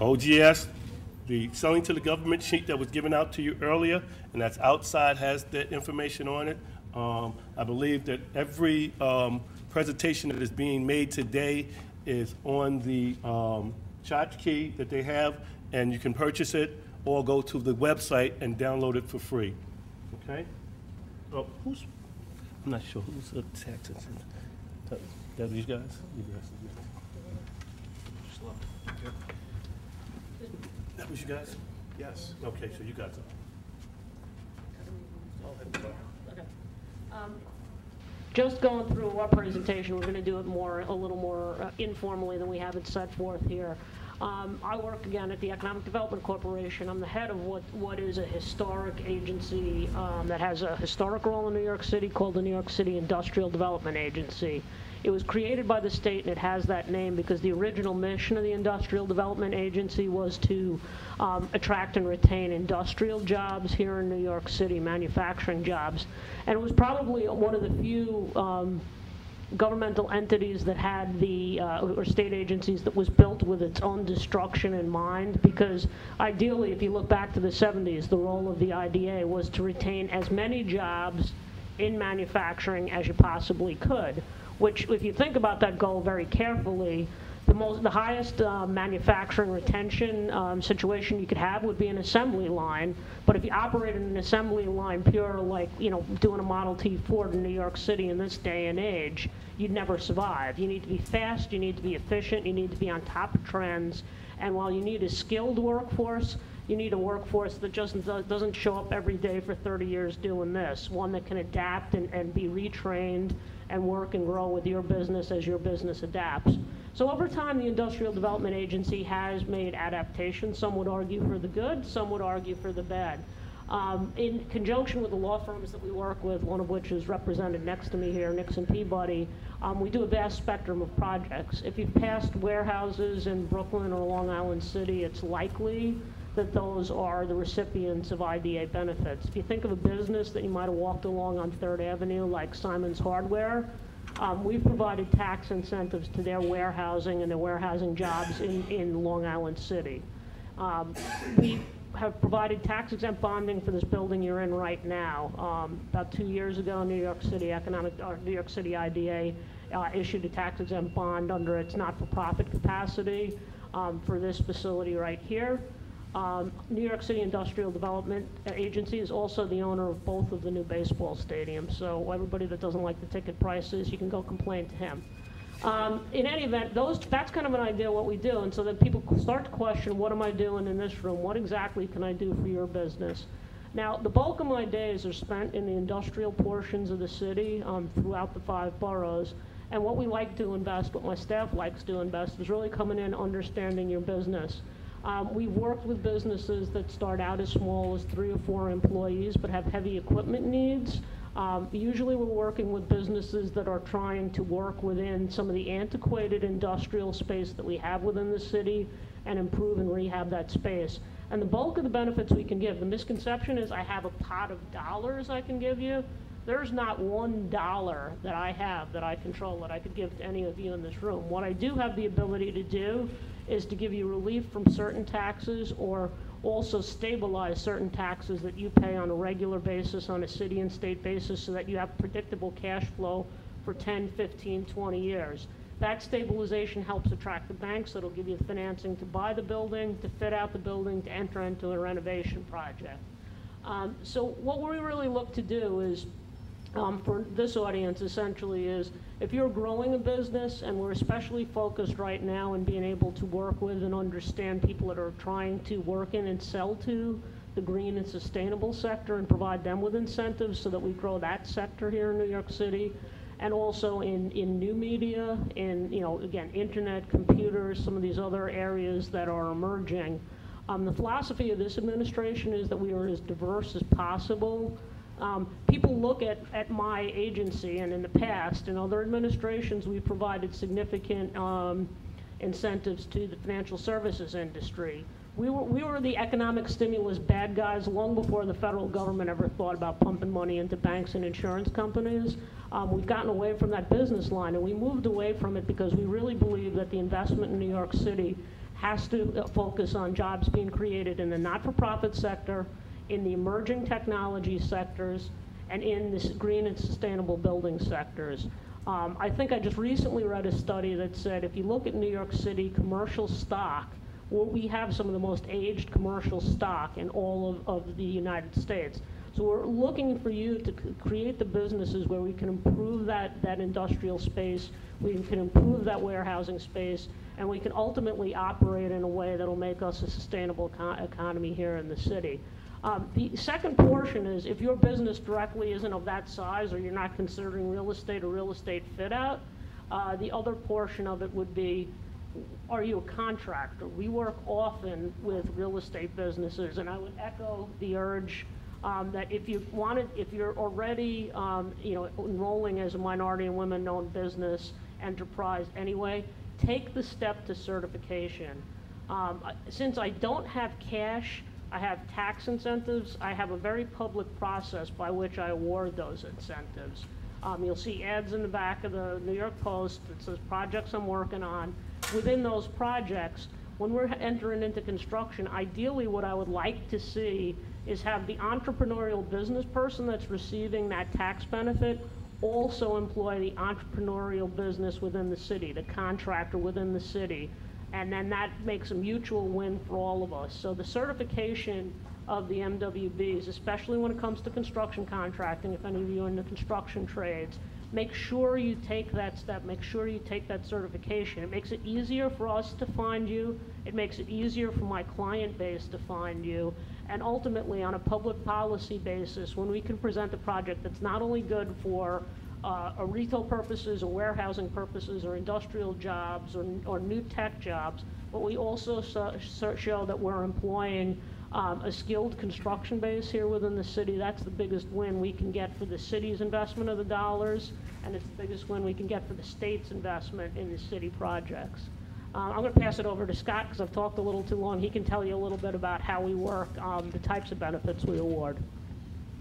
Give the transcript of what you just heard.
OGS, the selling to the government sheet that was given out to you earlier, and that's outside, has that information on it. I believe that every presentation that is being made today is on the tchotchke that they have, and you can purchase it or go to the website and download it for free. Okay? Oh, I'm not sure who's the tax incentive. That these guys? You guys. That was you guys? Yes. Okay, so you guys are. Just going through our presentation, we're going to do it a little more informally than we have it set forth here. I work again at the Economic Development Corporation. I'm the head of what is a historic agency that has a historic role in New York City called the New York City Industrial Development Agency. It was created by the state, and it has that name because the original mission of the Industrial Development Agency was to attract and retain industrial jobs here in New York City, manufacturing jobs. And it was probably one of the few governmental entities that had or state agencies that was built with its own destruction in mind, because ideally, if you look back to the 70s, the role of the IDA was to retain as many jobs in manufacturing as you possibly could, which, if you think about that goal very carefully, the highest manufacturing retention situation you could have would be an assembly line. But if you operated an assembly line pure, like doing a Model T Ford in New York City in this day and age, you'd never survive. You need to be fast, you need to be efficient, you need to be on top of trends. And while you need a skilled workforce, you need a workforce that just doesn't show up every day for 30 years doing this. One that can adapt and be retrained and work and grow with your business as your business adapts. So over time, the Industrial Development Agency has made adaptations. Some would argue for the good, some would argue for the bad. In conjunction with the law firms that we work with, one of which is represented next to me here, Nixon Peabody, we do a vast spectrum of projects. If you've passed warehouses in Brooklyn or Long Island City, it's likely that those are the recipients of IDA benefits. If you think of a business that you might have walked along on 3rd Avenue, like Simon's Hardware, we've provided tax incentives to their warehousing and their warehousing jobs in Long Island City. We have provided tax-exempt bonding for this building you're in right now. About 2 years ago, New York City IDA issued a tax-exempt bond under its not-for-profit capacity for this facility right here. New York City Industrial Development Agency is also the owner of both of the new baseball stadiums. So everybody that doesn't like the ticket prices, you can go complain to him. In any event, that's kind of an idea of what we do. And so then people start to question, what am I doing in this room? What exactly can I do for your business? Now, the bulk of my days are spent in the industrial portions of the city throughout the 5 boroughs. And what we like to invest, what my staff likes to invest, is really coming in, understanding your business. We've worked with businesses that start out as small as 3 or 4 employees but have heavy equipment needs. Usually we're working with businesses that are trying to work within some of the antiquated industrial space that we have within the city and improve and rehab that space. And the bulk of the benefits we can give, the misconception is I have a pot of dollars I can give you. There's not $1 that I have that I control that I could give to any of you in this room. What I do have the ability to do is to give you relief from certain taxes, or also stabilize certain taxes that you pay on a regular basis on a city and state basis, so that you have predictable cash flow for 10, 15, 20 years. That stabilization helps attract the banks that'll give you the financing to buy the building, to fit out the building, to enter into a renovation project. So what we really look to do is, for this audience essentially, is if you're growing a business, and we're especially focused right now in being able to work with and understand people that are trying to work in and sell to the green and sustainable sector and provide them with incentives so that we grow that sector here in New York City, and also in new media, in, again, internet, computers, some of these other areas that are emerging. The philosophy of this administration is that we are as diverse as possible. People look at my agency, and in the past, in other administrations, we provided significant incentives to the financial services industry. We were the economic stimulus bad guys long before the federal government ever thought about pumping money into banks and insurance companies. We've gotten away from that business line, and we moved away from it because we really believe that the investment in New York City has to focus on jobs being created in the not-for-profit sector, in the emerging technology sectors, and in the green and sustainable building sectors. I think I just recently read a study that said if you look at New York City commercial stock, we have some of the most aged commercial stock in all of the United States. So we're looking for you to create the businesses where we can improve that industrial space, we can improve that warehousing space, and we can ultimately operate in a way that'll make us a sustainable economy here in the city. The second portion is if your business directly isn't of that size or you're not considering real estate or real estate fit out, the other portion of it would be, are you a contractor? We work often with real estate businesses, and I would echo the urge that if you're already enrolling as a minority and women-owned business enterprise anyway, take the step to certification. Since I don't have cash, I have tax incentives. I have a very public process by which I award those incentives. You'll see ads in the back of the New York Post that says projects I'm working on. Within those projects, when we're entering into construction, ideally what I would like to see is have the entrepreneurial business person that's receiving that tax benefit also employ the entrepreneurial business within the city, the contractor within the city. And then that makes a mutual win for all of us. So the certification of the MWBs, especially when it comes to construction contracting, if any of you are in the construction trades, make sure you take that step, make sure you take that certification. It makes it easier for us to find you, it makes it easier for my client base to find you, and ultimately on a public policy basis, when we can present a project that's not only good for retail purposes or warehousing purposes or industrial jobs or new tech jobs, but we also show that we're employing a skilled construction base here within the city. That's the biggest win we can get for the city's investment of the dollars, and it's the biggest win we can get for the state's investment in the city projects. I'm going to pass it over to Scott because I've talked a little too long. He can tell you a little bit about how we work, the types of benefits we award.